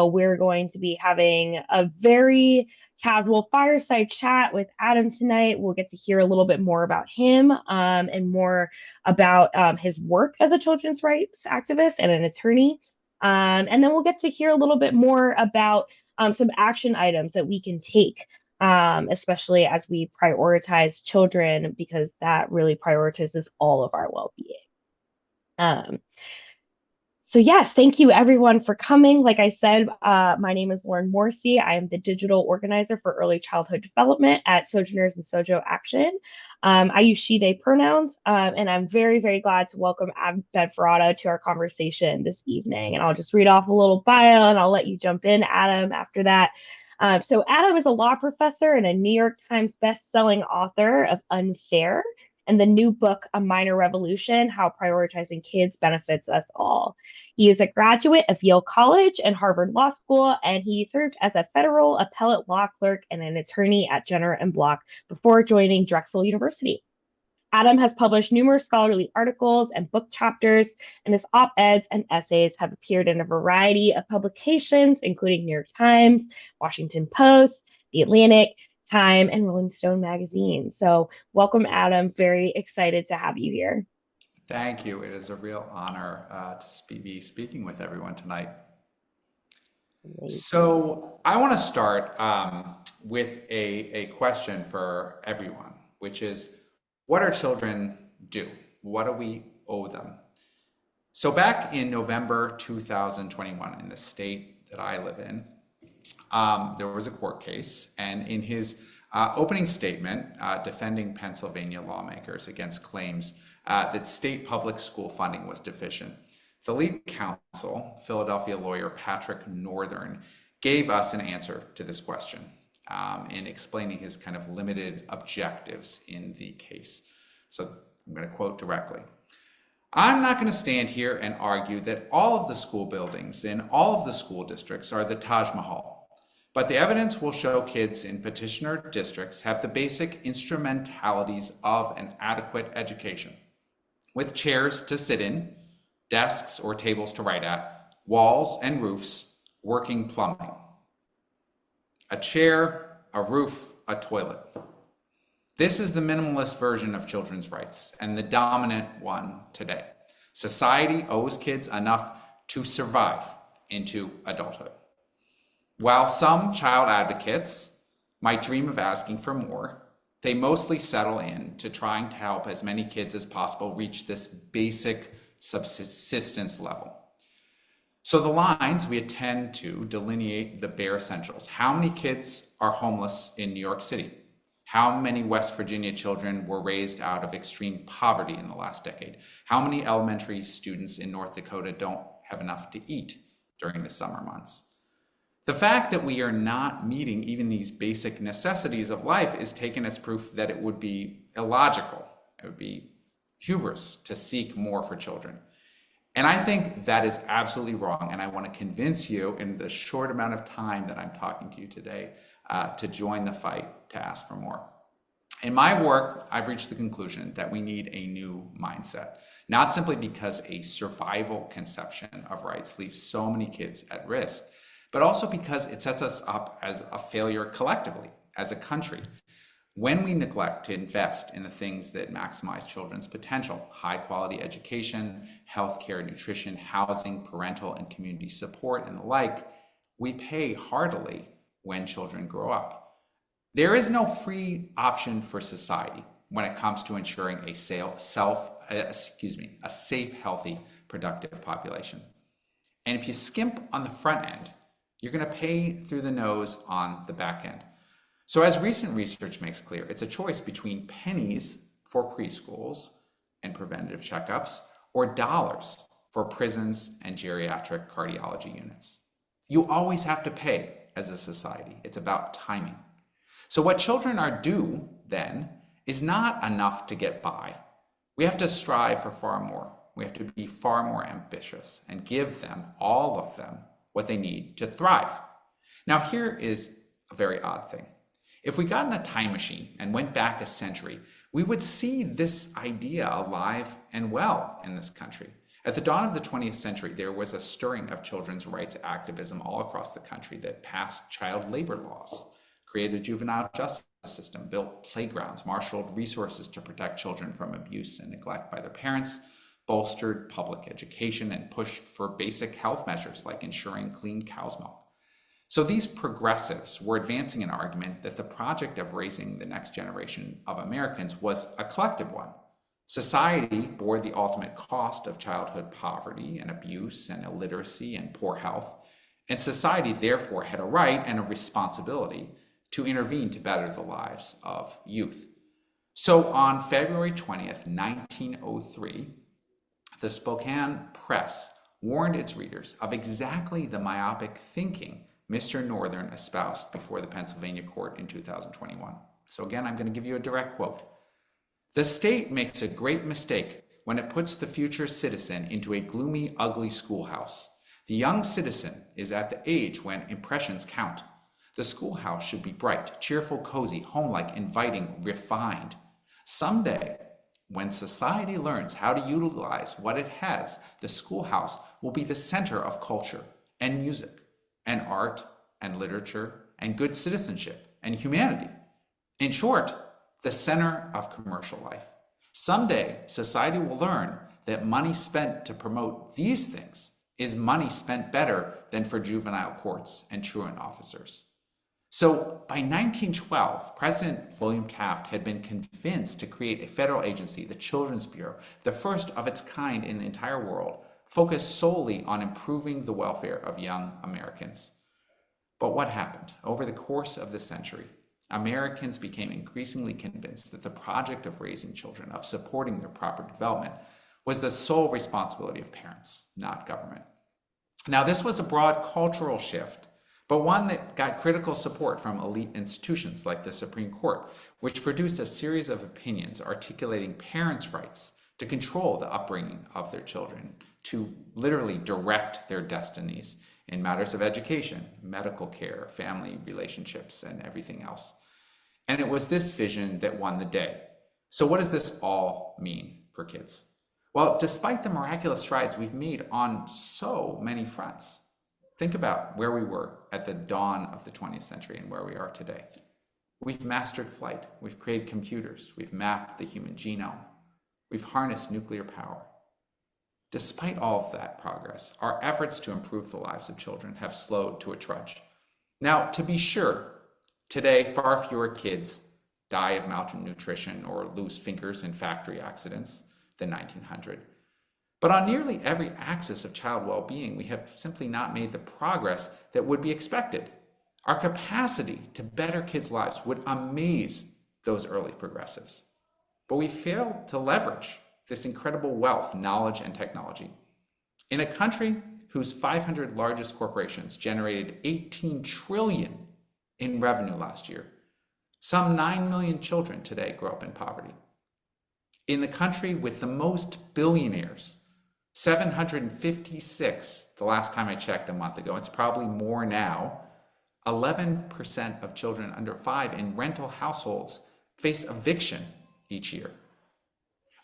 We're going to be having a very casual fireside chat with Adam tonight. We'll get to hear a little bit more about him and more about his work as a children's rights activist and an attorney. And then we'll get to hear a little bit more about some action items that we can take, especially as we prioritize children, because that really prioritizes all of our well being. Um, so yes, thank you everyone for coming. Like I said, my name is Lauren Morrissey. I am the digital organizer for early childhood development at Sojourners and Sojo Action. I use she, they pronouns, and I'm very, very glad to welcome Adam Benforado to our conversation this evening. And I'll just read off a little bio and I'll let you jump in, Adam, after that. So Adam is a law professor and a New York Times best-selling author of Unfair and the new book, A Minor Revolution, How Prioritizing Kids Benefits Us All. He is a graduate of Yale College and Harvard Law School, and he served as a federal appellate law clerk and an attorney at Jenner and Block before joining Drexel University. Adam has published numerous scholarly articles and book chapters, and his op-eds and essays have appeared in a variety of publications, including New York Times, Washington Post, The Atlantic, Time, and Rolling Stone magazine. So welcome, Adam. Very excited to have you here. Thank you. It is a real honor to be speaking with everyone tonight. So I want to start with a question for everyone, which is, what are children do? What do we owe them? So back in November 2021, in the state that I live in, there was a court case, and in his opening statement defending Pennsylvania lawmakers against claims that state public school funding was deficient, the lead counsel, Philadelphia lawyer Patrick Northern, gave us an answer to this question in explaining his kind of limited objectives in the case. So I'm going to quote directly. I'm not going to stand here and argue that all of the school buildings in all of the school districts are the Taj Mahal, but the evidence will show kids in petitioner districts have the basic instrumentalities of an adequate education, with chairs to sit in, desks or tables to write at, walls and roofs, working plumbing. A chair, a roof, a toilet. This is the minimalist version of children's rights and the dominant one today. Society owes kids enough to survive into adulthood. While some child advocates might dream of asking for more, they mostly settle in to trying to help as many kids as possible reach this basic subsistence level. So the lines we attend to delineate the bare essentials. How many kids are homeless in New York City? How many West Virginia children were raised out of extreme poverty in the last decade? How many elementary students in North Dakota don't have enough to eat during the summer months? The fact that we are not meeting even these basic necessities of life is taken as proof that it would be illogical. It would be hubris to seek more for children. And I think that is absolutely wrong. And I want to convince you in the short amount of time that I'm talking to you today to join the fight to ask for more. In my work, I've reached the conclusion that we need a new mindset, not simply because a survival conception of rights leaves so many kids at risk, but also because it sets us up as a failure collectively, as a country. When we neglect to invest in the things that maximize children's potential, high quality education, healthcare, nutrition, housing, parental and community support, and the like, we pay heartily when children grow up. There is no free option for society when it comes to ensuring a safe, healthy, productive population. And if you skimp on the front end, you're going to pay through the nose on the back end. So as recent research makes clear, it's a choice between pennies for preschools and preventative checkups or dollars for prisons and geriatric cardiology units. You always have to pay as a society. It's about timing. So what children are due then is not enough to get by. We have to strive for far more. We have to be far more ambitious and give them, all of them, what they need to thrive. Now here is a very odd thing. If we got in a time machine and went back a century, we would see this idea alive and well in this country. At the dawn of the 20th century, there was a stirring of children's rights activism all across the country that passed child labor laws, created a juvenile justice system, built playgrounds, marshaled resources to protect children from abuse and neglect by their parents, bolstered public education, and pushed for basic health measures like ensuring clean cow's milk. So these progressives were advancing an argument that the project of raising the next generation of Americans was a collective one. Society bore the ultimate cost of childhood poverty and abuse and illiteracy and poor health, and society therefore had a right and a responsibility to intervene to better the lives of youth. So on February 20th, 1903, the Spokane Press warned its readers of exactly the myopic thinking Mr. Northern espoused before the Pennsylvania court in 2021. So again, I'm going to give you a direct quote. "The state makes a great mistake when it puts the future citizen into a gloomy, ugly schoolhouse. The young citizen is at the age when impressions count. The schoolhouse should be bright, cheerful, cozy, homelike, inviting, refined. Someday, when society learns how to utilize what it has, the schoolhouse will be the center of culture and music and art and literature and good citizenship and humanity. In short, the center of commercial life. Someday, society will learn that money spent to promote these things is money spent better than for juvenile courts and truant officers." So by 1912, President William Taft had been convinced to create a federal agency, the Children's Bureau, the first of its kind in the entire world, focused solely on improving the welfare of young Americans. But what happened? Over the course of the century, Americans became increasingly convinced that the project of raising children, of supporting their proper development, was the sole responsibility of parents, not government. Now, this was a broad cultural shift, but one that got critical support from elite institutions like the Supreme Court, which produced a series of opinions articulating parents' rights to control the upbringing of their children, to literally direct their destinies in matters of education, medical care, family relationships, and everything else. And it was this vision that won the day. So what does this all mean for kids? Well, despite the miraculous strides we've made on so many fronts, think about where we were at the dawn of the 20th century and where we are today. We've mastered flight, we've created computers, we've mapped the human genome, we've harnessed nuclear power. Despite all of that progress, our efforts to improve the lives of children have slowed to a trudge. Now, to be sure, today far fewer kids die of malnutrition or lose fingers in factory accidents than 1900. But on nearly every axis of child well-being, we have simply not made the progress that would be expected. Our capacity to better kids' lives would amaze those early progressives. But we failed to leverage this incredible wealth, knowledge, and technology. In a country whose 500 largest corporations generated $18 trillion in revenue last year, some 9 million children today grow up in poverty. In the country with the most billionaires, 756, the last time I checked a month ago, it's probably more now, 11% of children under 5 in rental households face eviction each year.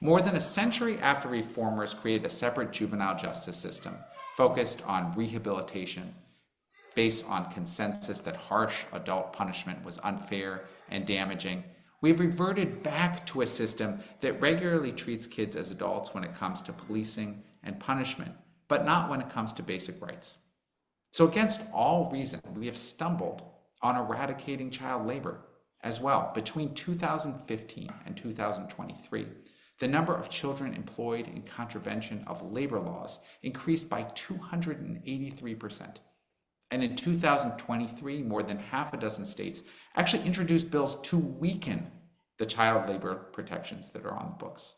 More than a century after reformers created a separate juvenile justice system focused on rehabilitation, based on consensus that harsh adult punishment was unfair and damaging, we've reverted back to a system that regularly treats kids as adults when it comes to policing and punishment, but not when it comes to basic rights. So against all reason, we have stumbled on eradicating child labor as well. Between 2015 and 2023, the number of children employed in contravention of labor laws increased by 283%. And in 2023, more than half a dozen states actually introduced bills to weaken the child labor protections that are on the books.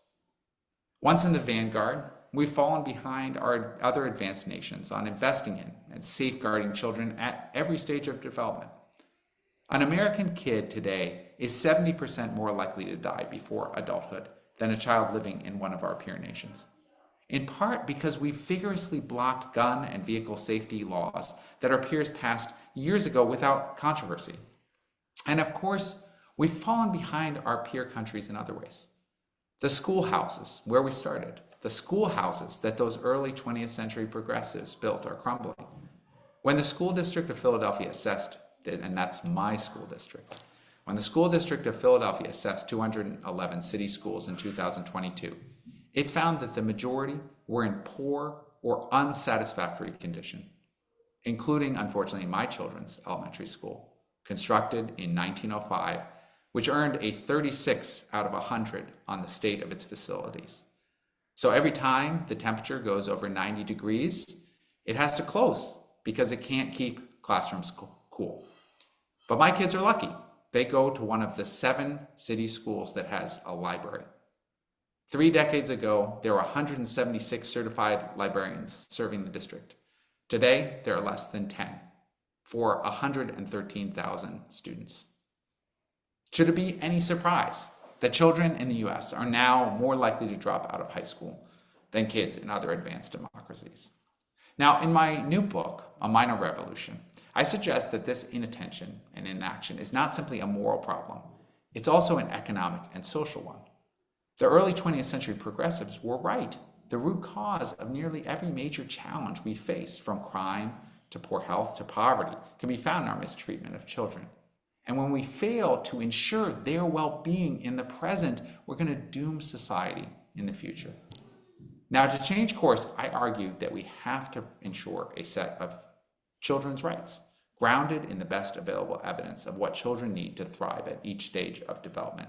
Once in the vanguard, we've fallen behind our other advanced nations on investing in and safeguarding children at every stage of development. An American kid today is 70% more likely to die before adulthood than a child living in one of our peer nations, in part because we vigorously blocked gun and vehicle safety laws that our peers passed years ago without controversy. And of course, we've fallen behind our peer countries in other ways. The schoolhouses, where we started, The schoolhouses that those early 20th century progressives built are crumbling. When the school district of Philadelphia assessed, and that's my school district, when the school district of Philadelphia assessed 211 city schools in 2022, it found that the majority were in poor or unsatisfactory condition, including, unfortunately, my children's elementary school, constructed in 1905, which earned a 36 out of 100 on the state of its facilities. So every time the temperature goes over 90 degrees, it has to close because it can't keep classrooms cool. But my kids are lucky. They go to one of the 7 city schools that has a library. 3 decades ago, there were 176 certified librarians serving the district. Today, there are less than 10 for 113,000 students. Should it be any surprise that children in the US are now more likely to drop out of high school than kids in other advanced democracies? Now, in my new book, A Minor Revolution, I suggest that this inattention and inaction is not simply a moral problem, it's also an economic and social one. The early 20th century progressives were right. The root cause of nearly every major challenge we face, from crime to poor health to poverty, can be found in our mistreatment of children. And when we fail to ensure their well-being in the present, we're going to doom society in the future. Now, to change course, I argue that we have to ensure a set of children's rights, grounded in the best available evidence of what children need to thrive at each stage of development.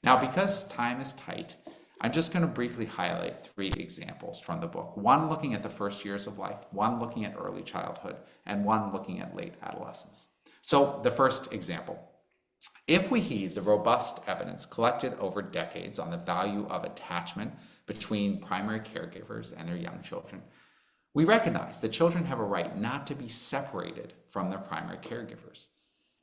Now, because time is tight, I'm just going to briefly highlight 3 examples from the book. One looking at the first years of life, one looking at early childhood, and one looking at late adolescence. So the first example, if we heed the robust evidence collected over decades on the value of attachment between primary caregivers and their young children, we recognize that children have a right not to be separated from their primary caregivers.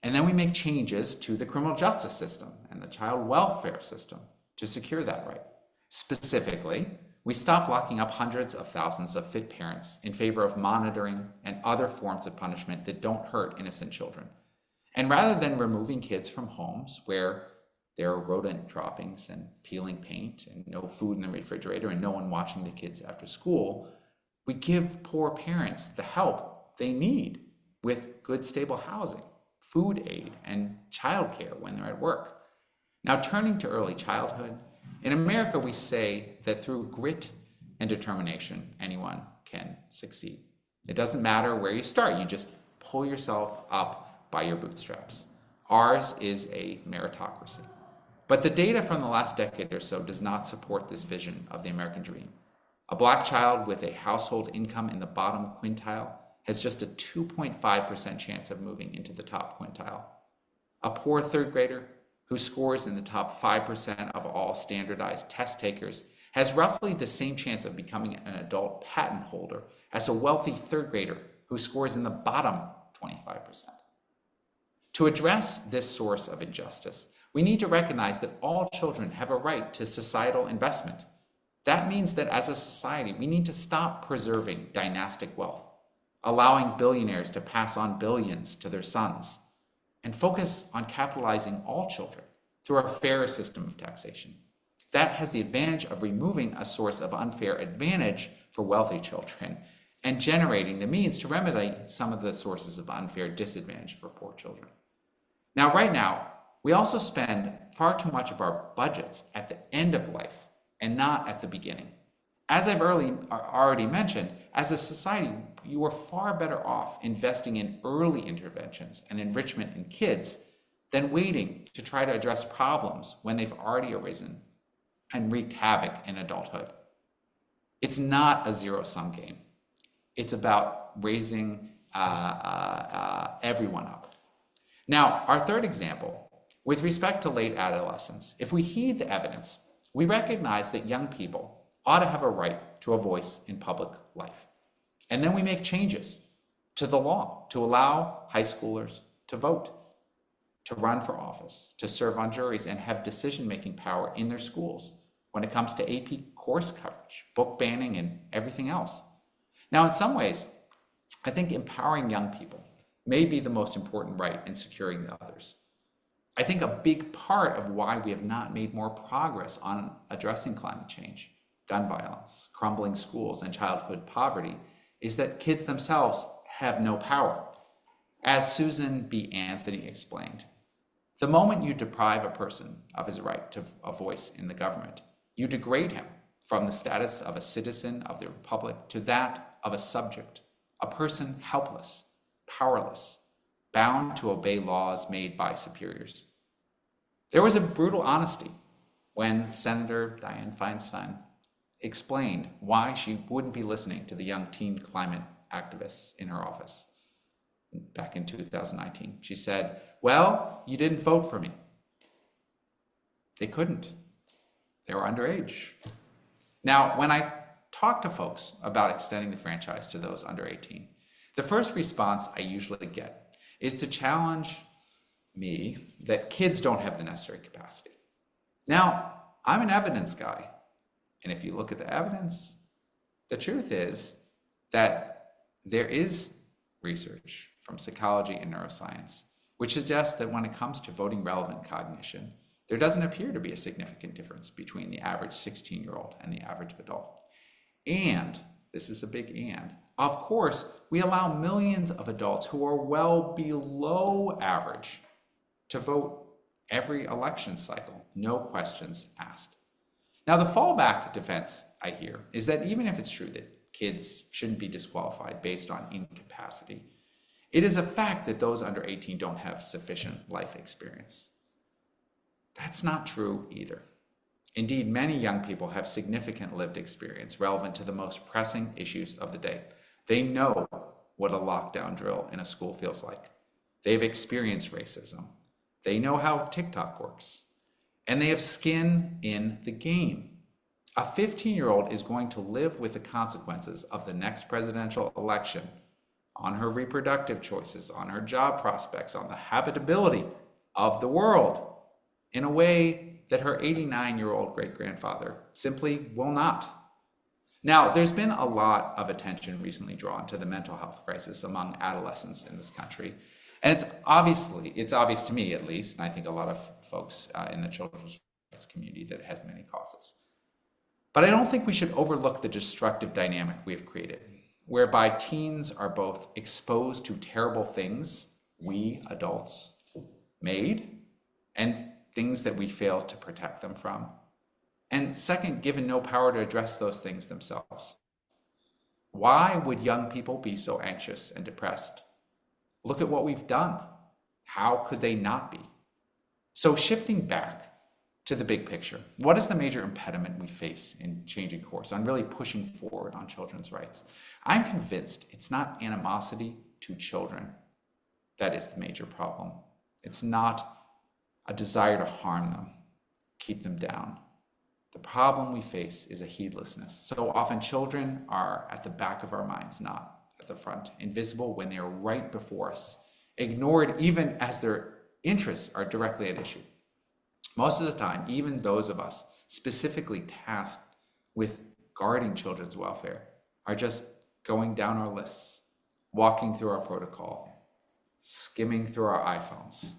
And then we make changes to the criminal justice system and the child welfare system to secure that right. Specifically, we stop locking up hundreds of thousands of fit parents in favor of monitoring and other forms of punishment that don't hurt innocent children. And rather than removing kids from homes where there are rodent droppings and peeling paint and no food in the refrigerator and no one watching the kids after school, we give poor parents the help they need with good, stable housing, food aid, and childcare when they're at work. Now, turning to early childhood, in America, we say that through grit and determination, anyone can succeed. It doesn't matter where you start, you just pull yourself up by your bootstraps. Ours is a meritocracy. But the data from the last decade or so does not support this vision of the American dream. A Black child with a household income in the bottom quintile has just a 2.5% chance of moving into the top quintile. A poor third grader who scores in the top 5% of all standardized test takers has roughly the same chance of becoming an adult patent holder as a wealthy third grader who scores in the bottom 25%. To address this source of injustice, we need to recognize that all children have a right to societal investment. That means that as a society, we need to stop preserving dynastic wealth, allowing billionaires to pass on billions to their sons, and focus on capitalizing all children through a fairer system of taxation. That has the advantage of removing a source of unfair advantage for wealthy children and generating the means to remedy some of the sources of unfair disadvantage for poor children. Now, right now, we also spend far too much of our budgets at the end of life and not at the beginning. As I've already mentioned, as a society, you are far better off investing in early interventions and enrichment in kids than waiting to try to address problems when they've already arisen and wreaked havoc in adulthood. It's not a zero-sum game. It's about raising everyone up. Now, our third example, with respect to late adolescence, if we heed the evidence, we recognize that young people ought to have a right to a voice in public life. And then we make changes to the law to allow high schoolers to vote, to run for office, to serve on juries, and have decision-making power in their schools when it comes to AP course coverage, book banning, and everything else. Now, in some ways, I think empowering young people may be the most important right in securing the others. I think a big part of why we have not made more progress on addressing climate change gun violence, crumbling schools, and childhood poverty is that kids themselves have no power. As Susan B. Anthony explained, the moment you deprive a person of his right to a voice in the government, you degrade him from the status of a citizen of the republic to that of a subject, a person helpless, powerless, bound to obey laws made by superiors. There was a brutal honesty when Senator Dianne Feinstein explained why she wouldn't be listening to the young teen climate activists in her office back in 2019. She said, "Well, you didn't vote for me." They couldn't. They were underage. Now, when I talk to folks about extending the franchise to those under 18, the first response I usually get is to challenge me that kids don't have the necessary capacity. Now, I'm an evidence guy, and if you look at the evidence, the truth is that there is research from psychology and neuroscience which suggests that when it comes to voting relevant cognition, there doesn't appear to be a significant difference between the average 16-year-old and the average adult. And, this is a big and, of course, we allow millions of adults who are well below average to vote every election cycle, no questions asked. Now, the fallback defense I hear is that even if it's true that kids shouldn't be disqualified based on incapacity, it is a fact that those under 18 don't have sufficient life experience. That's not true either. Indeed, many young people have significant lived experience relevant to the most pressing issues of the day. They know what a lockdown drill in a school feels like. They've experienced racism. They know how TikTok works. And they have skin in the game. A 15-year-old is going to live with the consequences of the next presidential election on her reproductive choices, on her job prospects, on the habitability of the world in a way that her 89-year-old great-grandfather simply will not. Now, there's been a lot of attention recently drawn to the mental health crisis among adolescents in this country. And it's obvious to me at least, and I think a lot of folks in the children's rights community, that it has many causes. But I don't think we should overlook the destructive dynamic we have created, whereby teens are both exposed to terrible things we adults made and things that we failed to protect them from. And second, given no power to address those things themselves. Why would young people be so anxious and depressed? Look at what we've done. How could they not be? So shifting back to the big picture, what is the major impediment we face in changing course, on really pushing forward on children's rights? I'm convinced it's not animosity to children that is the major problem. It's not a desire to harm them, keep them down. The problem we face is a heedlessness. So often children are at the back of our minds, not at the front, invisible when they are right before us, ignored even as their interests are directly at issue. Most of the time, even those of us specifically tasked with guarding children's welfare are just going down our lists, walking through our protocol, skimming through our iPhones.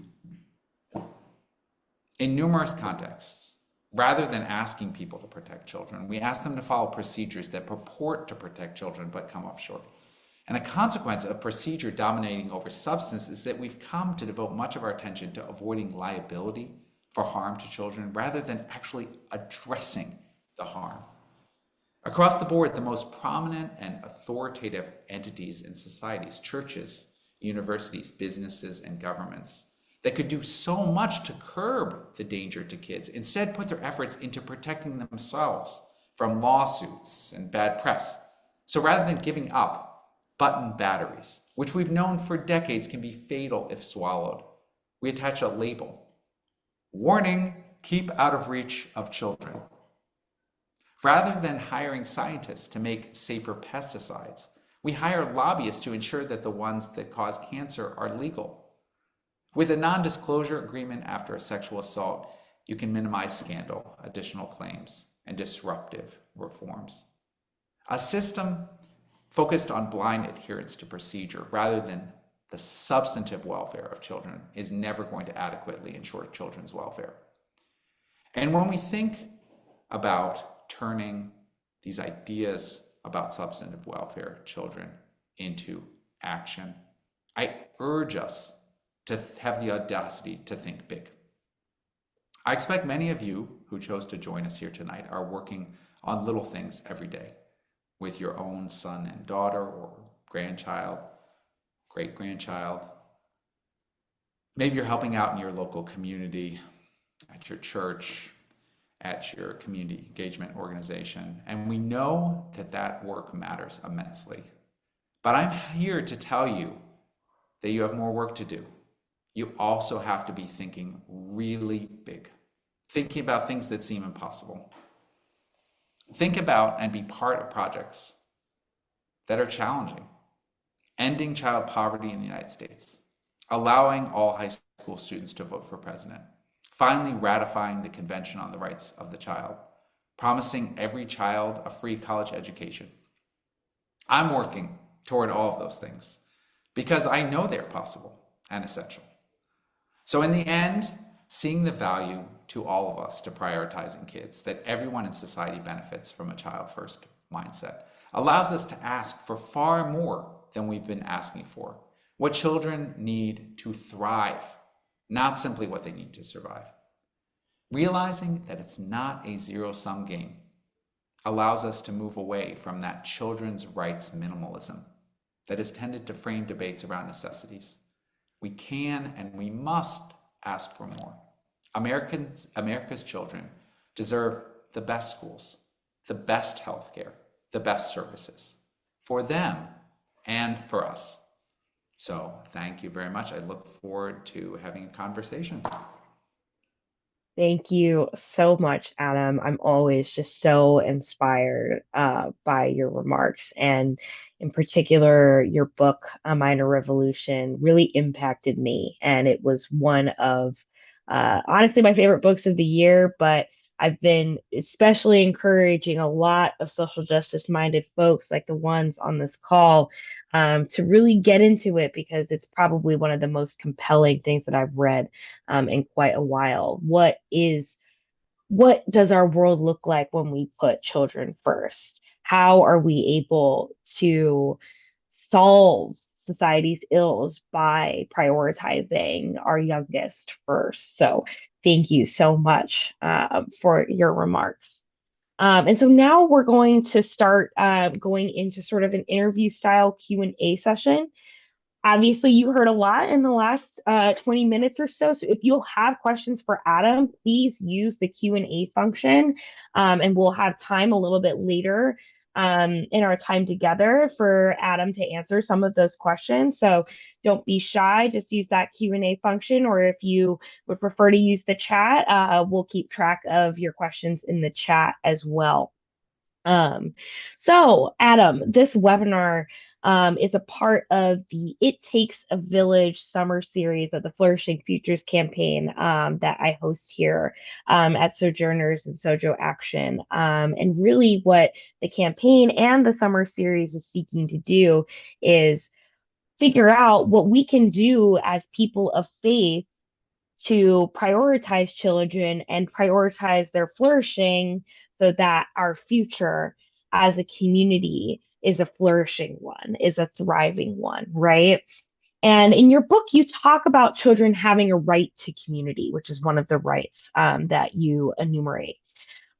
In numerous contexts, rather than asking people to protect children, we ask them to follow procedures that purport to protect children but come up short. And a consequence of procedure dominating over substance is that we've come to devote much of our attention to avoiding liability for harm to children rather than actually addressing the harm. Across the board, the most prominent and authoritative entities in societies, churches, universities, businesses, and governments, that could do so much to curb the danger to kids, instead put their efforts into protecting themselves from lawsuits and bad press. So rather than giving up button batteries, which we've known for decades can be fatal if swallowed, we attach a label. Warning, keep out of reach of children. Rather than hiring scientists to make safer pesticides, we hire lobbyists to ensure that the ones that cause cancer are legal. With a non-disclosure agreement after a sexual assault, you can minimize scandal, additional claims, and disruptive reforms. A system focused on blind adherence to procedure rather than the substantive welfare of children is never going to adequately ensure children's welfare. And when we think about turning these ideas about substantive welfare children into action. I urge us to have the audacity to think big. I expect many of you who chose to join us here tonight are working on little things every day with your own son and daughter or grandchild, great grandchild. Maybe you're helping out in your local community, at your church, at your community engagement organization. And we know that that work matters immensely. But I'm here to tell you that you have more work to do. You also have to be thinking really big, thinking about things that seem impossible. Think about and be part of projects that are challenging. Ending child poverty in the United States, allowing all high school students to vote for president, finally ratifying the Convention on the Rights of the Child, promising every child a free college education. I'm working toward all of those things because I know they're possible and essential. So in the end, seeing the value to all of us to prioritizing kids, that everyone in society benefits from a child-first mindset, allows us to ask for far more than we've been asking for. What children need to thrive, not simply what they need to survive. Realizing that it's not a zero-sum game allows us to move away from that children's rights minimalism that has tended to frame debates around necessities. We can and we must ask for more. America's children deserve the best schools, the best healthcare, the best services for them and for us. So thank you very much. I look forward to having a conversation. Thank you so much, Adam. I'm always just so inspired by your remarks. And in particular, your book, A Minor Revolution, really impacted me. And it was one of, honestly, my favorite books of the year. But I've been especially encouraging a lot of social justice minded folks like the ones on this call to really get into it because it's probably one of the most compelling things that I've read in quite a while. What does our world look like when we put children first? How are we able to solve society's ills by prioritizing our youngest first? So thank you so much for your remarks. And so now we're going to start going into sort of an interview style Q&A session. Obviously, you heard a lot in the last 20 minutes or so. So if you'll have questions for Adam, please use the Q&A function, and we'll have time a little bit later in our time together for Adam to answer some of those questions. So don't be shy. Just use that Q&A function, or if you would prefer to use the chat, we'll keep track of your questions in the chat as well. So, Adam, this webinar is a part of the It Takes a Village summer series of the Flourishing Futures campaign that I host here at Sojourners and Sojo Action. And really, what the campaign and the summer series is seeking to do is figure out what we can do as people of faith to prioritize children and prioritize their flourishing so that our future as a community is a flourishing one, is a thriving one, right? And in your book, you talk about children having a right to community, which is one of the rights that you enumerate.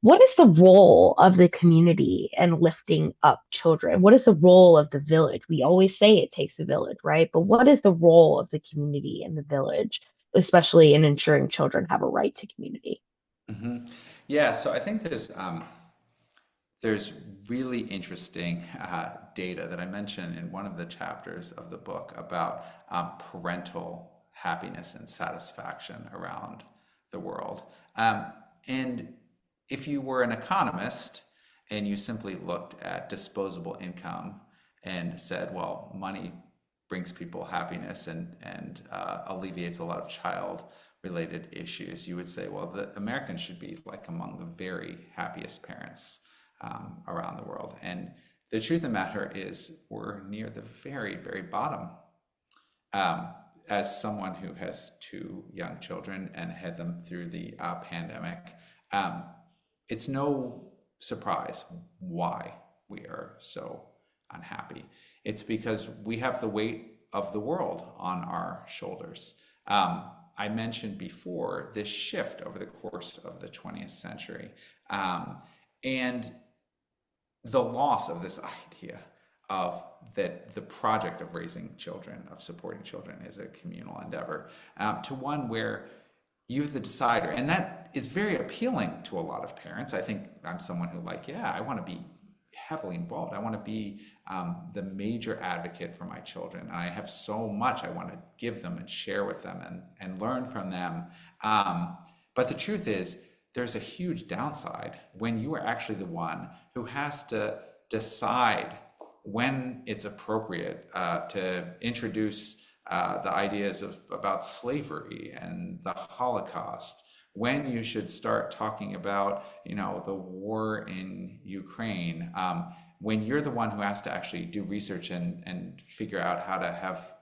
What is the role of the community in lifting up children? What is the role of the village? We always say it takes a village, right? But what is the role of the community and the village, especially in ensuring children have a right to community? Mm-hmm. Yeah, so I think there's really interesting data that I mentioned in one of the chapters of the book about parental happiness and satisfaction around the world. And if you were an economist and you simply looked at disposable income and said, well, money brings people happiness and alleviates a lot of child-related issues, you would say, well, the Americans should be like among the very happiest parents around the world. And the truth of the matter is we're near the very, very bottom. As someone who has two young children and had them through the pandemic, it's no surprise why we are so unhappy. It's because we have the weight of the world on our shoulders. I mentioned before this shift over the course of the 20th century, and the loss of this idea of that the project of raising children, of supporting children, is a communal endeavor, to one where you're the decider. And that is very appealing to a lot of parents. I think I'm someone who, like, yeah, I want to be heavily involved. I want to be the major advocate for my children. And I have so much I want to give them and share with them and learn from them. But the truth is, there's a huge downside when you are actually the one who has to decide when it's appropriate to introduce the ideas about slavery and the Holocaust, when you should start talking about, the war in Ukraine, when you're the one who has to actually do research and figure out how to have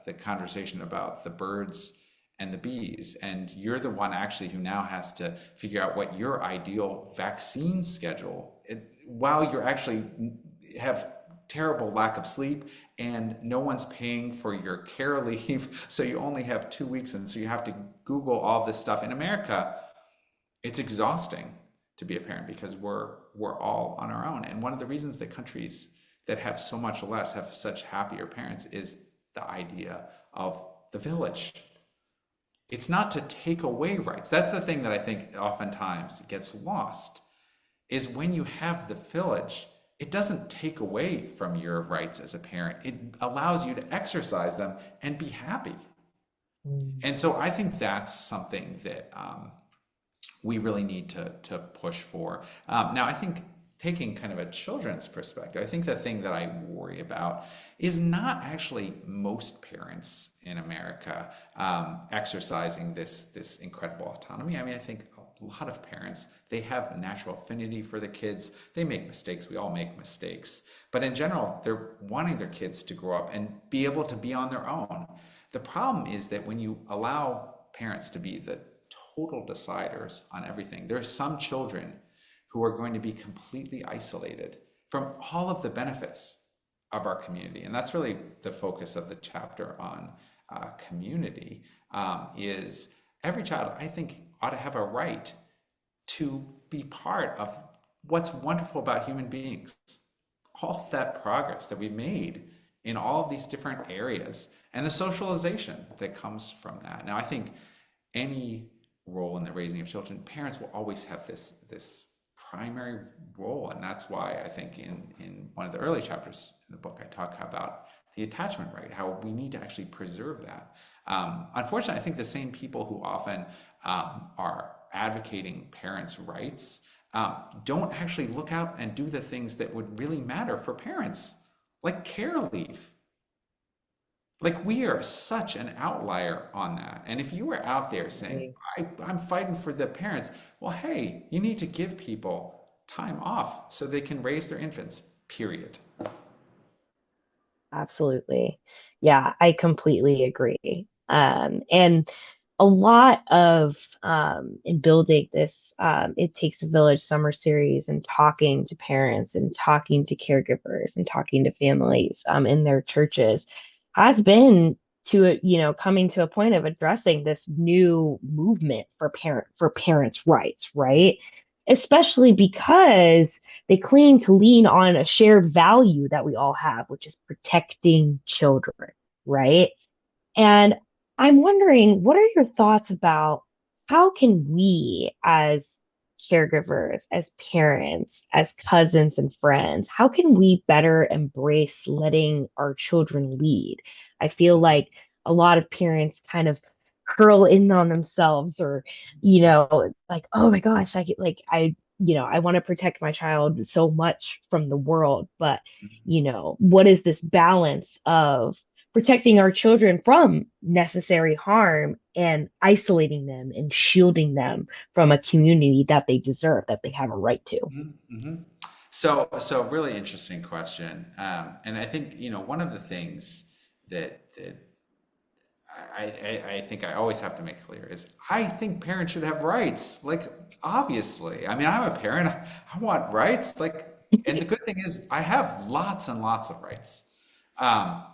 the conversation about the birds and the bees, and you're the one actually who now has to figure out what your ideal vaccine schedule, while you're actually have terrible lack of sleep and no one's paying for your care leave, so you only have 2 weeks, and so you have to Google all this stuff. In America, it's exhausting to be a parent because we're all on our own. And one of the reasons that countries that have so much less have such happier parents is the idea of the village. It's not to take away rights. That's the thing that I think oftentimes gets lost, is when you have the village, it doesn't take away from your rights as a parent. It allows you to exercise them and be happy. Mm. And so I think that's something that we really need to push for. Now, I think taking kind of a children's perspective, I think the thing that I worry about is not actually most parents in America exercising this incredible autonomy. I mean, I think a lot of parents, they have a natural affinity for the kids. They make mistakes. We all make mistakes. But in general, they're wanting their kids to grow up and be able to be on their own. The problem is that when you allow parents to be the total deciders on everything, there are some children who are going to be completely isolated from all of the benefits of our community. And that's really the focus of the chapter on community, is every child, I think, ought to have a right to be part of what's wonderful about human beings. All of that progress that we've made in all of these different areas and the socialization that comes from that. Now, I think any role in the raising of children, parents will always have this primary role. And that's why I think in one of the early chapters in the book, I talk about the attachment right, how we need to actually preserve that. Unfortunately, I think the same people who often are advocating parents' rights don't actually look out and do the things that would really matter for parents, like care leave. Like, we are such an outlier on that. And if you were out there saying, Absolutely. I'm fighting for the parents, well, hey, you need to give people time off so they can raise their infants, period. Absolutely. Yeah, I completely agree. And a lot of in building this It Takes a Village summer series and talking to parents and talking to caregivers and talking to families in their churches has been coming to a point of addressing this new movement for parents' rights, right? Especially because they claim to lean on a shared value that we all have, which is protecting children, right? And I'm wondering, what are your thoughts about how can we as caregivers, as parents, as cousins and friends, how can we better embrace letting our children lead? I feel like a lot of parents kind of curl in on themselves or, like, oh my gosh, I want to protect my child so much from the world, but what is this balance of protecting our children from necessary harm and isolating them and shielding them from a community that they deserve, that they have a right to? Mhm, mhm. So really interesting question. And I think, one of the things that I think I always have to make clear is I think parents should have rights. Like, obviously. I mean, I'm a parent. I want rights. Like, and the good thing is I have lots and lots of rights. Um,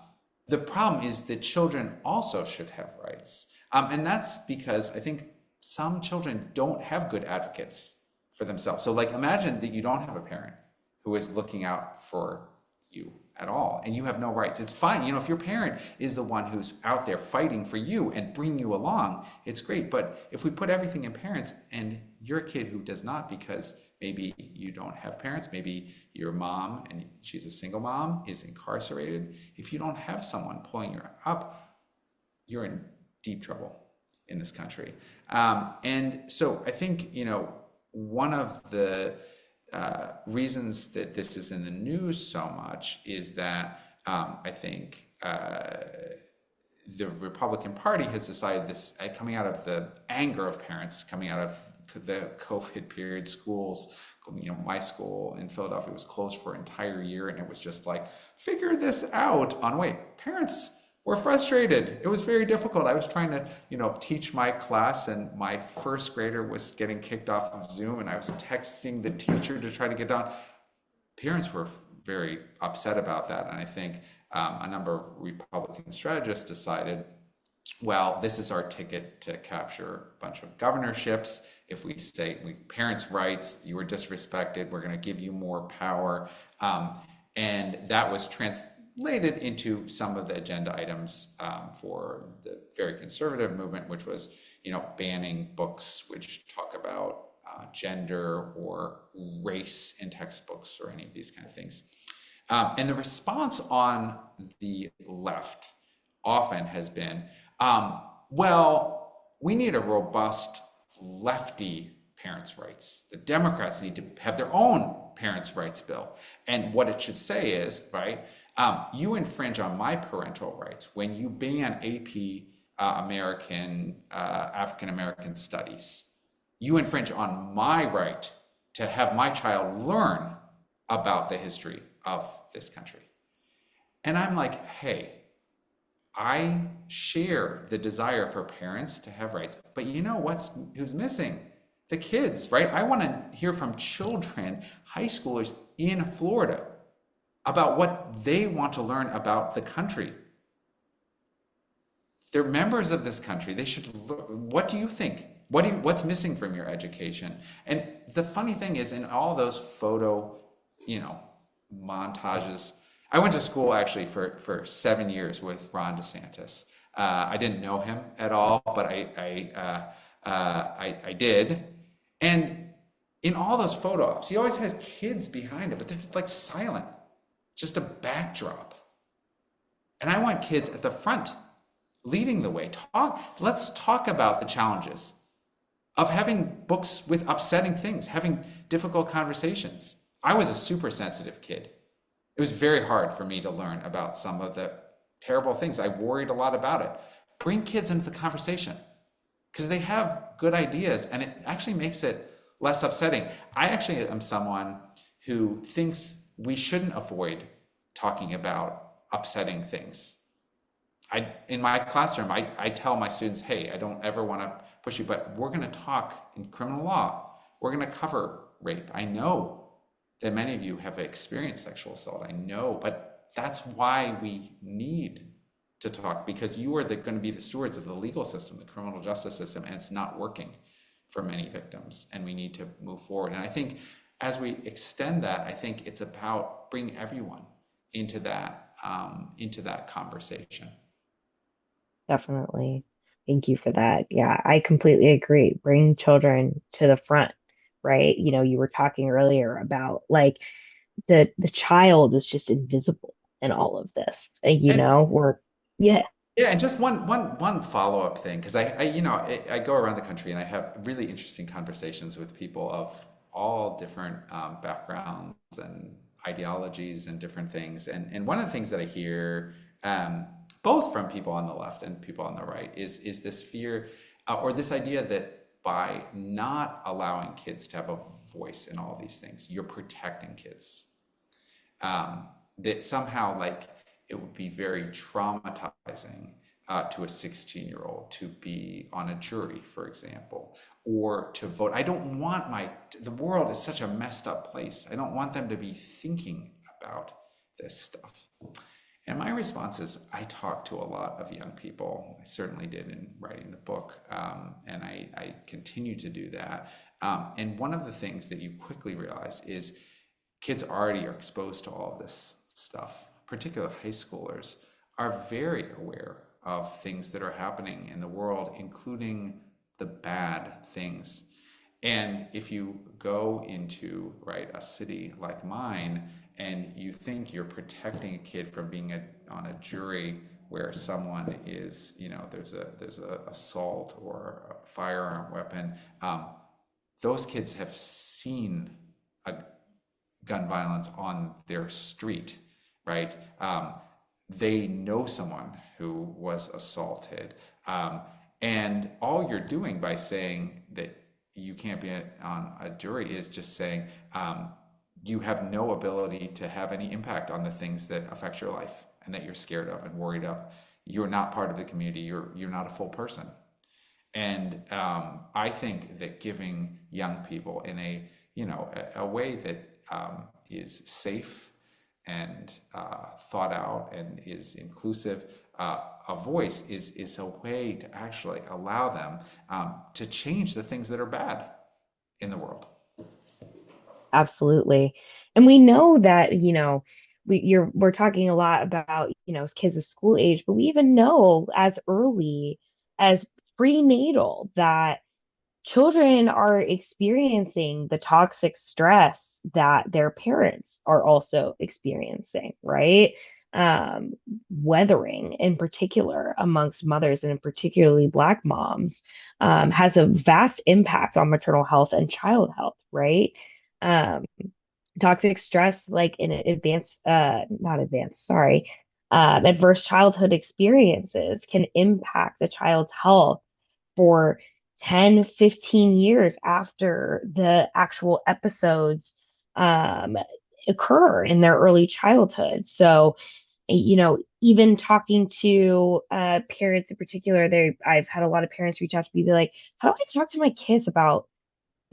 the problem is that children also should have rights. And that's because I think some children don't have good advocates for themselves. So, like, imagine that you don't have a parent who is looking out for you at all and you have no rights. It's fine. You know, if your parent is the one who's out there fighting for you and bringing you along, it's great. But if we put everything in parents and you're a kid who does not because maybe you don't have parents, maybe your mom, and she's a single mom, is incarcerated. If you don't have someone pulling you up, you're in deep trouble in this country. And so I think, you know, one of the reasons that this is in the news so much is that I think the Republican Party has decided this, coming out of the anger of parents, coming out of the COVID period, schools, you know, my school in Philadelphia was closed for an entire year, and it was just like, figure this out on a way. Parents were frustrated. It was very difficult. I was trying to, you know, teach my class, and my first grader was getting kicked off of Zoom, and I was texting the teacher to try to get down. Parents were very upset about that, and I think a number of Republican strategists decided, well, this is our ticket to capture a bunch of governorships. If we say parents' rights, you were disrespected, we're going to give you more power. And that was translated into some of the agenda items for the very conservative movement, which was, you know, banning books which talk about gender or race in textbooks or any of these kind of things. And the response on the left often has been, well, we need a robust lefty parents' rights. The Democrats need to have their own parents' rights bill. And what it should say is, right, you infringe on my parental rights when you ban AP African American studies. You infringe on my right to have my child learn about the history of this country. And I'm like, hey, I share the desire for parents to have rights, but you know who's missing? The kids, right? I want to hear from children, high schoolers in Florida, about what they want to learn about the country. They're members of this country. They should learn. What do you think? What's missing from your education? And the funny thing is, in all those photo, you know, montages, I went to school actually for 7 years with Ron DeSantis. I didn't know him at all, but I did. And in all those photo ops, he always has kids behind him, but they're like silent, just a backdrop. And I want kids at the front, leading the way. Let's talk about the challenges of having books with upsetting things, having difficult conversations. I was a super sensitive kid. It was very hard for me to learn about some of the terrible things. I worried a lot about it. Bring kids into the conversation because they have good ideas and it actually makes it less upsetting. I actually am someone who thinks we shouldn't avoid talking about upsetting things. In my classroom, I tell my students, hey, I don't ever want to push you, but we're going to talk in criminal law. We're going to cover rape. I know that many of you have experienced sexual assault. I know, but that's why we need to talk, because you are going to be the stewards of the legal system, the criminal justice system, and it's not working for many victims, and we need to move forward. And I think as we extend that, I think it's about bringing everyone into that conversation. Definitely. Thank you for that. Yeah, I completely agree. Bring children to the front, right? You know, you were talking earlier about like the child is just invisible in all of this. And you And know, yeah, yeah, and just one follow-up thing, because I go around the country and I have really interesting conversations with people of all different backgrounds and ideologies and different things. And one of the things that I hear, both from people on the left and people on the right, is this fear or this idea that by not allowing kids to have a voice in all these things, you're protecting kids. That somehow like it would be very traumatizing to a 16-year-old to be on a jury, for example, or to vote. I don't want the world is such a messed up place. I don't want them to be thinking about this stuff. And my response is, I talk to a lot of young people. I certainly did in writing the book, and I continue to do that. And one of the things that you quickly realize is kids already are exposed to all of this stuff, particularly high schoolers are very aware of things that are happening in the world, including the bad things. And if you go into, right, a city like mine and you think you're protecting a kid from being on a jury where someone is, there's a assault or a firearm weapon, those kids have seen a gun violence on their street, right? They know someone who was assaulted. And all you're doing by saying that you can't be on a jury is just saying you have no ability to have any impact on the things that affect your life and that you're scared of and worried of. You're not part of the community. You're not a full person. And I think that giving young people in a way that is safe and thought out and is inclusive, a voice is a way to actually allow them to change the things that are bad in the world. Absolutely. And we know that, we're talking a lot about, kids of school age, but we even know as early as prenatal that children are experiencing the toxic stress that their parents are also experiencing, right? Weathering in particular amongst mothers and in particularly Black moms has a vast impact on maternal health and child health, right? Um, Toxic stress, like in advanced, not advanced, sorry, adverse childhood experiences can impact a child's health for 10, 15 years after the actual episodes um, occur in their early childhood. So, even talking to parents in particular, I've had a lot of parents reach out to me, be like, how do I talk to my kids about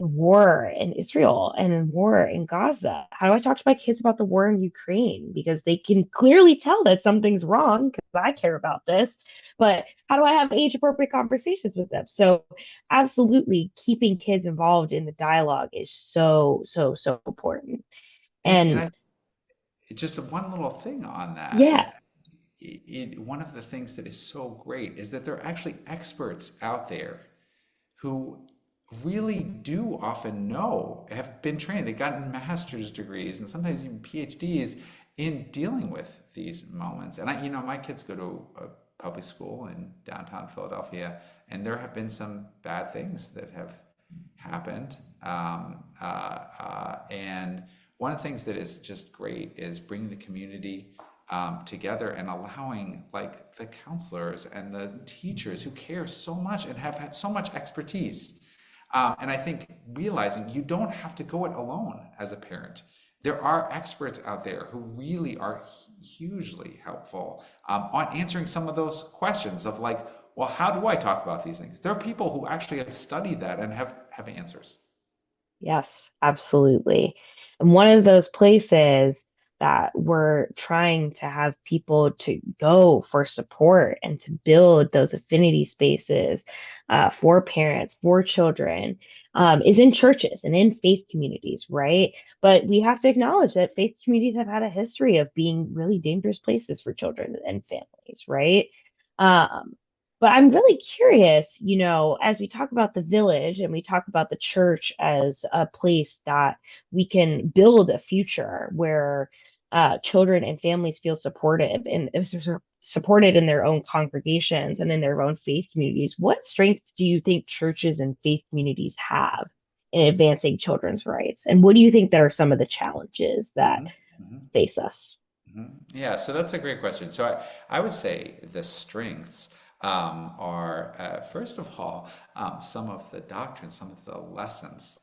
the war in Israel and the war in Gaza? How do I talk to my kids about the war in Ukraine? Because they can clearly tell that something's wrong because I care about this. But how do I have age appropriate conversations with them? So, absolutely, keeping kids involved in the dialogue is so, so, so important. And And I just one little thing on that. yeah, One of the things that is so great is that there are actually experts out there who really do often know, have been trained, they've gotten master's degrees and sometimes even PhDs in dealing with these moments. And my kids go to a public school in downtown Philadelphia, and there have been some bad things that have happened. And one of the things that is just great is bringing the community together and allowing like the counselors and the teachers who care so much and have had so much expertise. And I think realizing you don't have to go it alone as a parent. There are experts out there who really are hugely helpful on answering some of those questions of like, well, how do I talk about these things? There are people who actually have studied that and have answers. yes, absolutely. And one of those places that we're trying to have people to go for support and to build those affinity spaces for parents, for children, is in churches and in faith communities, right? But we have to acknowledge that faith communities have had a history of being really dangerous places for children and families, right? Um, but I'm really curious, as we talk about the village and we talk about the church as a place that we can build a future where children and families feel supported and supported in their own congregations and in their own faith communities. What strengths do you think churches and faith communities have in advancing children's rights? And what do you think that are some of the challenges that Hmm. Hmm. face us? Yeah, so that's a great question. So I would say the strengths are, first of all, some of the doctrines, some of the lessons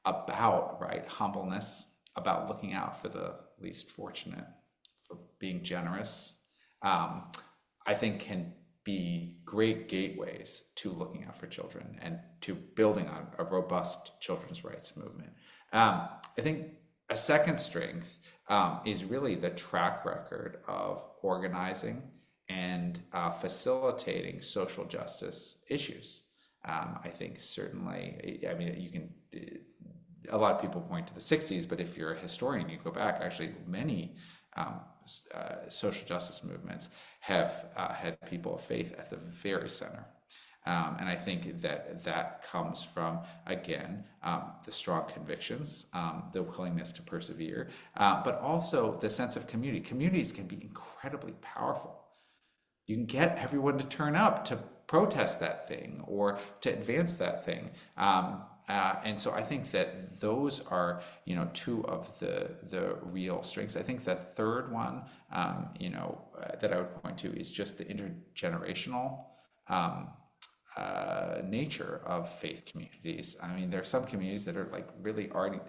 about, right, humbleness, about looking out for the least fortunate, for being generous, I think can be great gateways to looking out for children and to building on a robust children's rights movement. I think a second strength is really the track record of organizing and facilitating social justice issues. I think certainly, I mean, you can, a lot of people point to the 60s, but if you're a historian, you go back, actually, many social justice movements have had people of faith at the very center. And I think that that comes from, again, the strong convictions, the willingness to persevere, but also the sense of community. Communities can be incredibly powerful. You can get everyone to turn up to protest that thing or to advance that thing. And so I think that those are, two of the real strengths. I think the third one, that I would point to is just the intergenerational nature of faith communities. I mean, there are some communities that are like really already.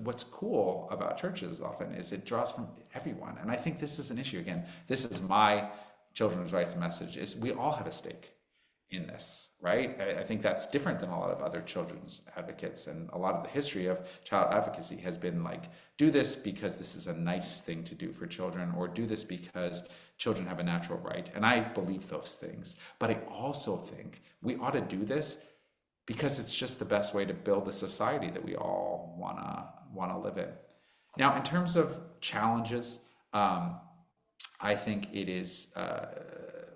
What's cool about churches often is it draws from everyone, and I think this is an issue. Again, this is my children's rights message: is we all have a stake in this, right? I think that's different than a lot of other children's advocates, and a lot of the history of child advocacy has been like, do this because this is a nice thing to do for children, or do this because children have a natural right. And I believe those things, but I also think we ought to do this because it's just the best way to build the society that we all wanna live in. Now, in terms of challenges, I think it is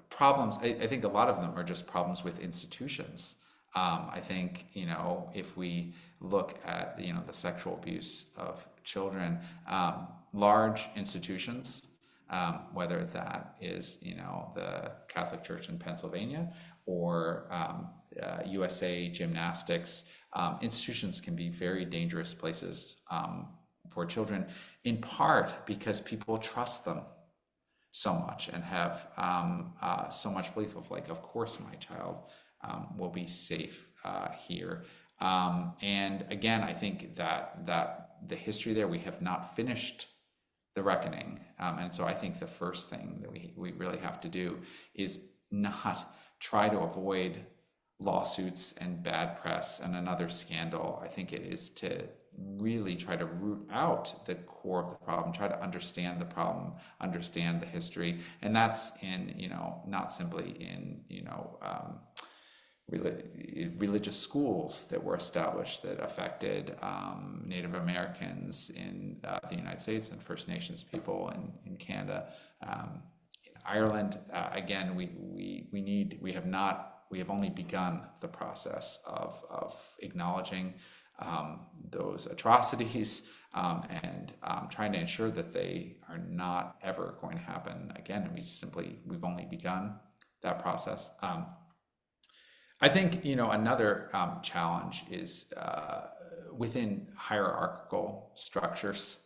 problems. I think a lot of them are just problems with institutions. I think, if we look at, the sexual abuse of children, large institutions, whether that is, the Catholic Church in Pennsylvania or USA Gymnastics, institutions can be very dangerous places for children, in part because people trust them so much and have so much belief of like, of course my child will be safe here. And again, I think that the history there, we have not finished the reckoning. And so I think the first thing that we really have to do is not try to avoid lawsuits and bad press and another scandal. I think it is to really try to root out the core of the problem, try to understand the problem, understand the history. And that's in, not simply in, religious schools that were established that affected Native Americans in the United States and First Nations people in Canada. In Ireland, again, we have only begun the process of acknowledging those atrocities and trying to ensure that they are not ever going to happen again. And we've only begun that process. I think, another challenge is within hierarchical structures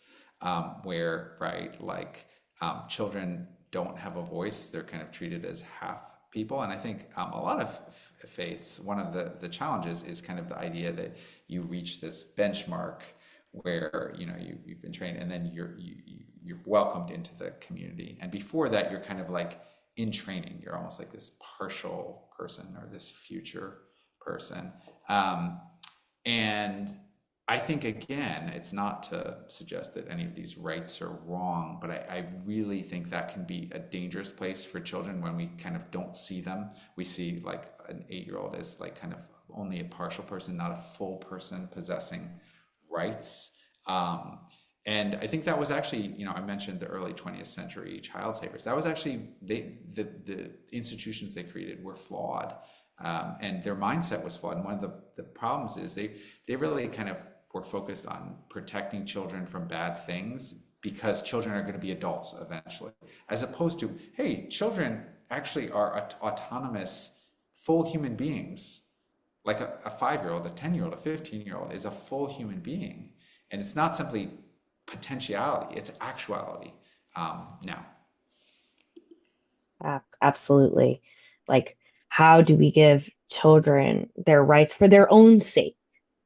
where, right, like children don't have a voice. They're kind of treated as half people. And I think a lot of faiths, one of the challenges is kind of the idea that you reach this benchmark where, you've been trained and then you're welcomed into the community. And before that, you're kind of like in training. You're almost like this partial person or this future person. And I think, again, it's not to suggest that any of these rights are wrong, but I really think that can be a dangerous place for children when we kind of don't see them. We see like an 8-year-old as like kind of only a partial person, not a full person possessing rights. And I think that was actually, I mentioned the early 20th century child savers. That was actually, the institutions they created were flawed. And their mindset was flawed. And one of the problems is they really kind of were focused on protecting children from bad things because children are going to be adults eventually, as opposed to, hey, children actually are autonomous, full human beings. Like a 5-year-old, a 10-year-old, a 15-year-old is a full human being. And it's not simply potentiality, it's actuality now. Absolutely. Like, how do we give children their rights for their own sake,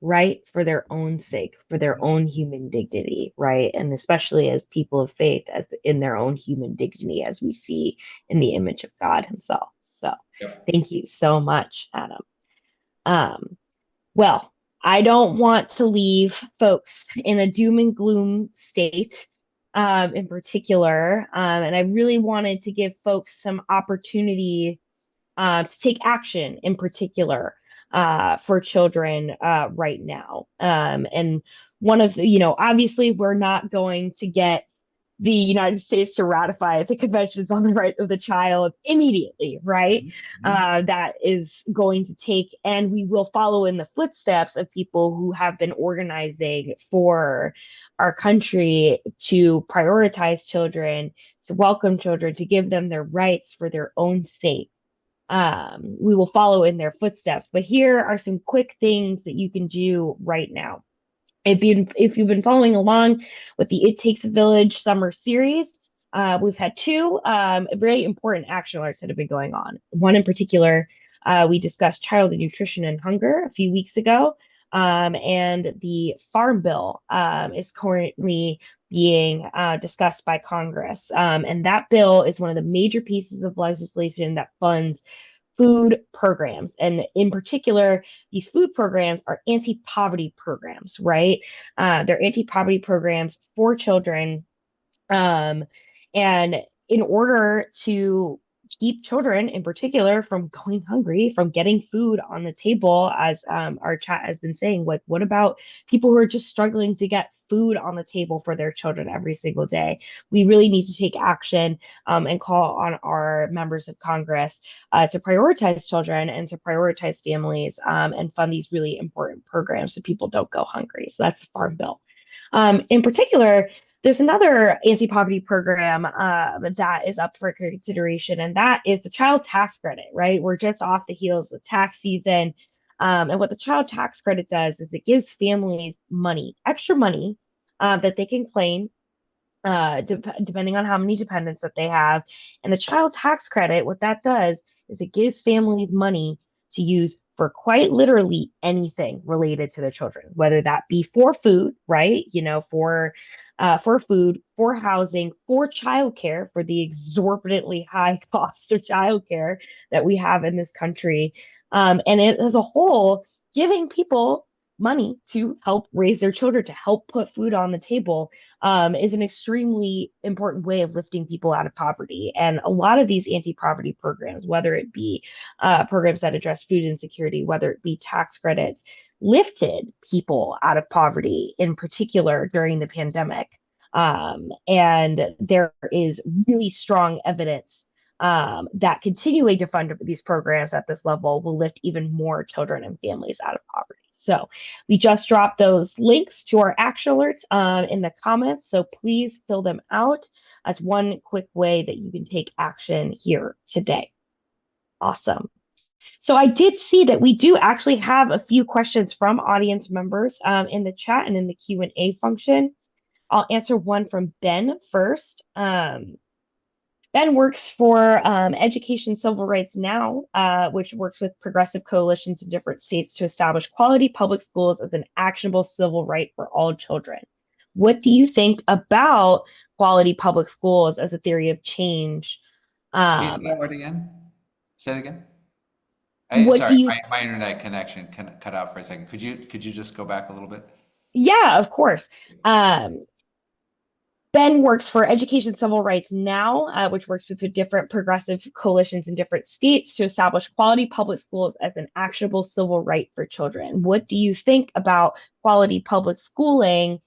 right? For their own sake, for their own human dignity, right? And especially as people of faith, as in their own human dignity, as we see in the image of God Himself. So Yep. thank you so much, Adam. Um, well, I don't want to leave folks in a doom and gloom state, in particular. And I really wanted to give folks some opportunity to take action, in particular, for children right now. And one of the, obviously, we're not going to get the United States to ratify the Conventions on the Right of the Child immediately, right? Mhm. Mhm. That is going to take, and we will follow in the footsteps of people who have been organizing for our country to prioritize children, to welcome children, to give them their rights for their own sake. We will follow in their footsteps. But here are some quick things that you can do right now. If you've been following along with the It Takes a Village summer series, we've had two very important action alerts that have been going on. One in particular, we discussed child nutrition and hunger a few weeks ago, and the Farm Bill is currently being discussed by Congress. And that bill is one of the major pieces of legislation that funds food programs. And in particular, these food programs are anti poverty programs, right? They're anti poverty programs for children. Um, and in order to keep children in particular from going hungry, from getting food on the table, as our chat has been saying, like, what about people who are just struggling to get food on the table for their children every single day? We really need to take action and call on our members of Congress to prioritize children and to prioritize families and fund these really important programs so people don't go hungry. So that's the Farm Bill. In particular, there's another anti-poverty program that is up for consideration, and that is the child tax credit, right? We're just off the heels of tax season. And what the child tax credit does is it gives families money, extra money, that they can claim depending on how many dependents that they have. And the child tax credit, what that does is it gives families money to use for quite literally anything related to the children, whether that be for food, right? For food, for housing, for childcare, for the exorbitantly high cost of childcare that we have in this country. And it as a whole, giving people money to help raise their children, to help put food on the table is an extremely important way of lifting people out of poverty. And a lot of these anti poverty programs, whether it be programs that address food insecurity, whether it be tax credits, lifted people out of poverty, in particular during the pandemic. And there is really strong evidence that continuing to fund these programs at this level will lift even more children and families out of poverty. So we just dropped those links to our action alerts in the comments. So please fill them out as one quick way that you can take action here today. Awesome. So I did see that we do actually have a few questions from audience members in the chat and in the Q&A function. I'll answer one from Ben first. Ben works for Education Civil Rights Now, which works with progressive coalitions in different states to establish quality public schools as an actionable civil right for all children. What do you think about quality public schools as a theory of change? Can you say Um, that word again? Say it again. what do Sorry, you? my internet connection cut out for a second. Could you just go back a little bit? Yeah, of course. Um, Ben works for Education Civil Rights Now, which works with the different progressive coalitions in different states to establish quality public schools as an actionable civil right for children. What do you think about quality public schooling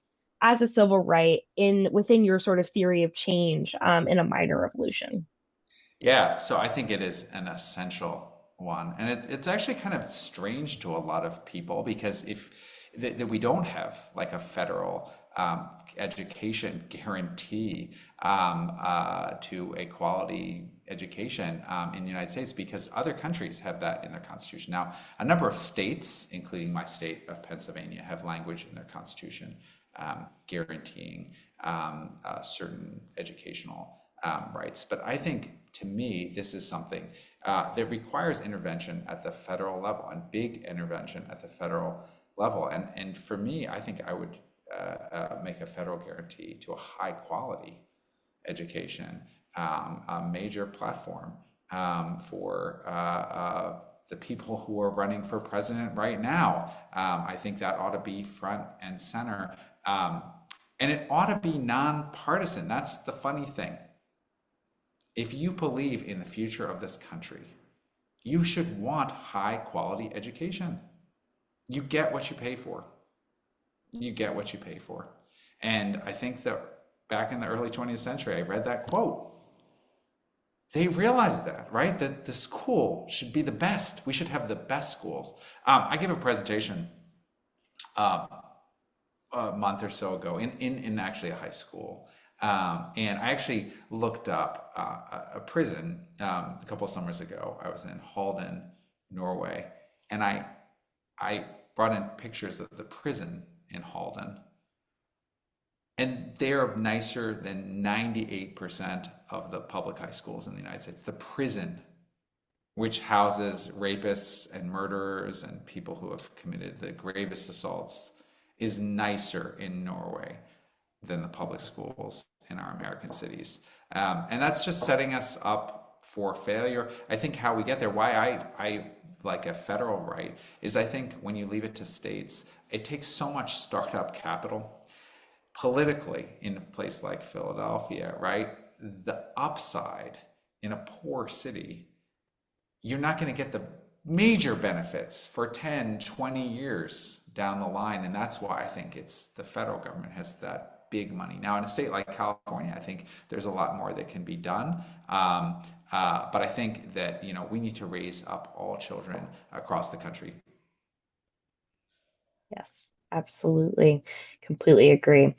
as a civil right in within your sort of theory of change in a minor revolution? Yeah, so I think it is an essential one, and it's actually kind of strange to a lot of people because if that we don't have like a federal education guarantee to a quality education in the United States because other countries have that in their constitution. Now, a number of states, including my state of Pennsylvania, have language in their constitution guaranteeing certain educational rights. But I think to me, this is something that requires intervention at the federal level and big intervention at the federal level. And for me, I think I would make a federal guarantee to a high quality education a major platform for the people who are running for president right now. I think that ought to be front and center. And it ought to be nonpartisan. That's the funny thing. If you believe in the future of this country, you should want high quality education. You get what you pay for. You get what you pay for. And I think that back in the early 20th century, I read that quote. They realized that, right? That the school should be the best. We should have the best schools. I gave a presentation uh, a month or so ago in actually a high school. And I actually looked up a prison a couple of summers ago. I was in Halden, Norway, and I brought in pictures of the prison in Halden, and they're nicer than 98% of the public high schools in the United States. The prison, which houses rapists and murderers and people who have committed the gravest assaults, is nicer in Norway than the public schools in our American cities. And that's just setting us up for failure. I think how we get there, why I like a federal right, is I think when you leave it to states, it takes so much startup capital politically in a place like Philadelphia, right? The upside in a poor city, you're not going to get the major benefits for 10, 20 years down the line. And that's why I think it's the federal government has that big money. Now, in a state like California, I think there's a lot more that can be done. But I think that, we need to raise up all children across the country. Yes, absolutely. Completely agree.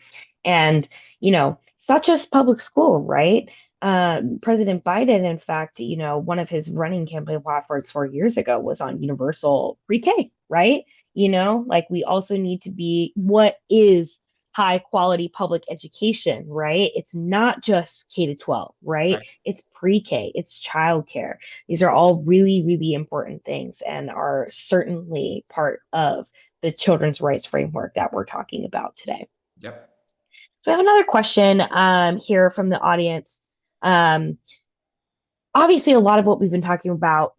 And, it's not just public school, right? President Biden, in fact, one of his running campaign platforms 4 years ago was on universal pre-K, right? Like we also need to be what is high quality public education, right? It's not just K to 12, right? Right. It's pre-K, it's childcare. These are all really, really important things and are certainly part of the children's rights framework that we're talking about today. Yep. So I have another question here from the audience. Um, Obviously, a lot of what we've been talking about,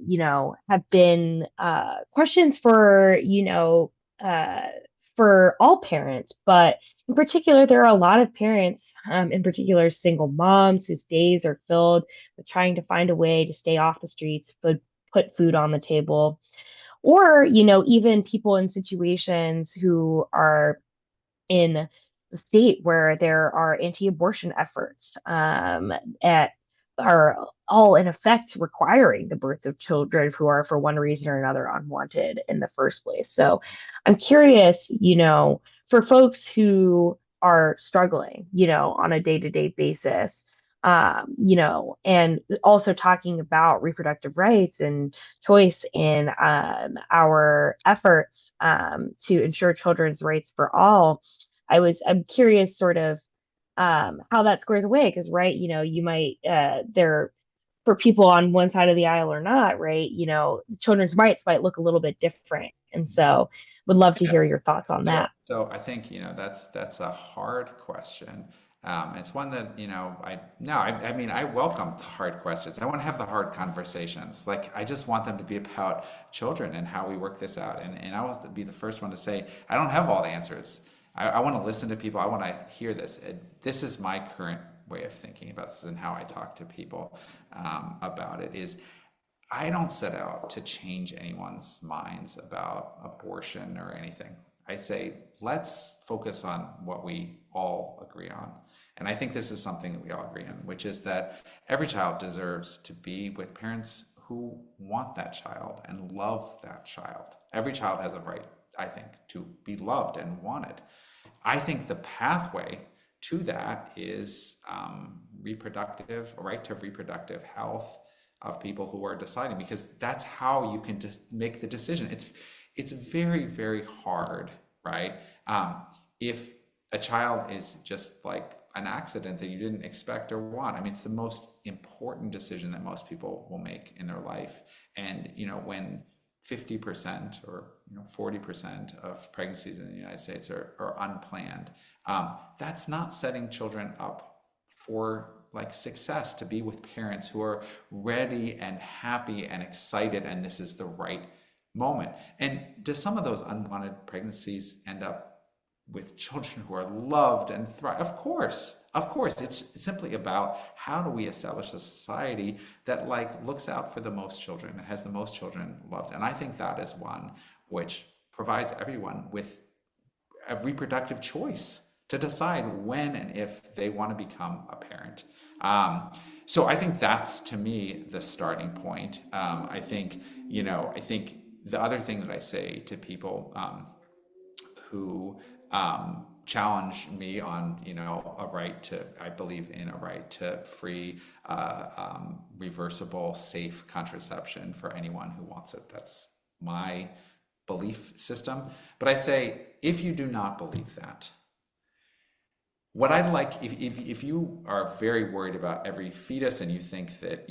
have been questions uh, for all parents, but in particular, there are a lot of parents, in particular, single moms whose days are filled with trying to find a way to stay off the streets, put food on the table, or even people in situations who are in the state where there are anti-abortion efforts at are all in effect requiring the birth of children who are for one reason or another unwanted in the first place. So I'm curious, for folks who are struggling, on a day-to-day basis, and also talking about reproductive rights and choice in our efforts to ensure children's rights for all. I'm curious sort of how that squares away because right, you might there for people on one side of the aisle or not, right? Children's rights might look a little bit different. And so would love to Yeah. hear your thoughts on So, that. so I think, that's a hard question. It's one that, I no, I mean, I welcome the hard questions. I want to have the hard conversations. Like, I just want them to be about children and how we work this out. And I want to be the first one to say, I don't have all the answers. I want to listen to people. I want to hear this. This is my current way of thinking about this and how I talk to people about it is I don't set out to change anyone's minds about abortion or anything. I say, let's focus on what we all agree on. And I think this is something that we all agree on, which is that every child deserves to be with parents who want that child and love that child. Every child has a right, I think, to be loved and wanted. I think the pathway to that is reproductive, right to reproductive health of people who are deciding, because that's how you can just make the decision. It's very, very hard, right? If a child is just like an accident that you didn't expect or want, I mean, it's the most important decision that most people will make in their life. And when 50% or 40% of pregnancies in the United States are unplanned, that's not setting children up for like success to be with parents who are ready and happy and excited, and this is the right moment. And do some of those unwanted pregnancies end up with children who are loved and thrive? Of course, of course. It's simply about how do we establish a society that like looks out for the most children and has the most children loved. And I think that is one which provides everyone with a reproductive choice to decide when and if they want to become a parent. So I think that's to me the starting point. I think, I think the other thing that I say to people who challenge me on, a right to, I believe in a right to free, reversible, safe contraception for anyone who wants it. That's my belief system. But I say, if you do not believe that, what I'd like, if you are very worried about every fetus and you think that,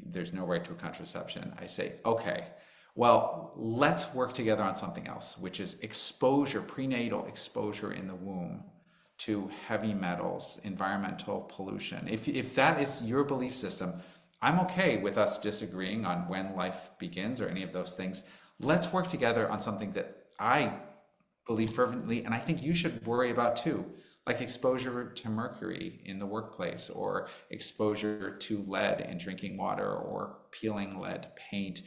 there's no right to a contraception, I say, okay, well, let's work together on something else, which is exposure, prenatal exposure in the womb to heavy metals, environmental pollution. If that is your belief system, I'm okay with us disagreeing on when life begins or any of those things. Let's work together on something that I believe fervently, and I think you should worry about too, like exposure to mercury in the workplace, or exposure to lead in drinking water, or peeling lead paint.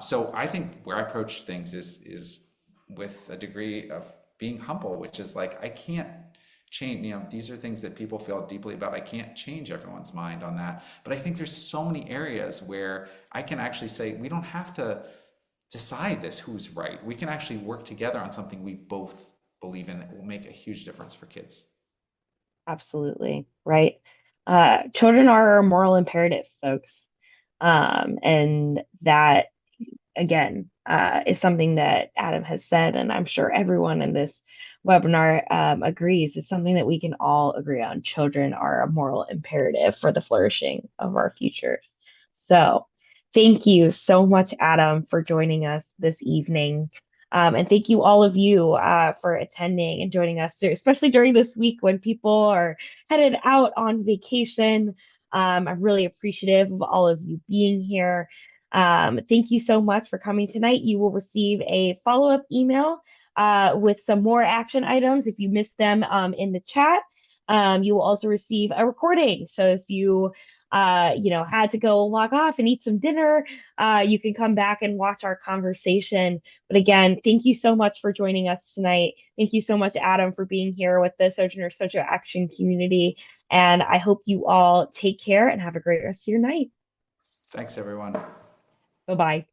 So I think where I approach things is with a degree of being humble, which is like, I can't change, these are things that people feel deeply about. I can't change everyone's mind on that. But I think there's so many areas where I can actually say, we don't have to decide this who's right. We can actually work together on something we both believe in that will make a huge difference for kids. Absolutely. Right. Children are our moral imperative, folks. And that, again, is something that Adam has said, and I'm sure everyone in this webinar agrees. It's something that we can all agree on. Children are a moral imperative for the flourishing of our futures. So, thank you so much, Adam, for joining us this evening. And thank you, all of you, for attending and joining us, especially during this week when people are headed out on vacation. I'm really appreciative of all of you being here. Thank you so much for coming tonight. You will receive a follow-up email with some more action items if you missed them in the chat. You will also receive a recording. So if you had to go log off and eat some dinner, you can come back and watch our conversation. But again, thank you so much for joining us tonight. Thank you so much, Adam, for being here with the Sojourner Social Action community. And I hope you all take care and have a great rest of your night. Thanks, everyone. Bye bye.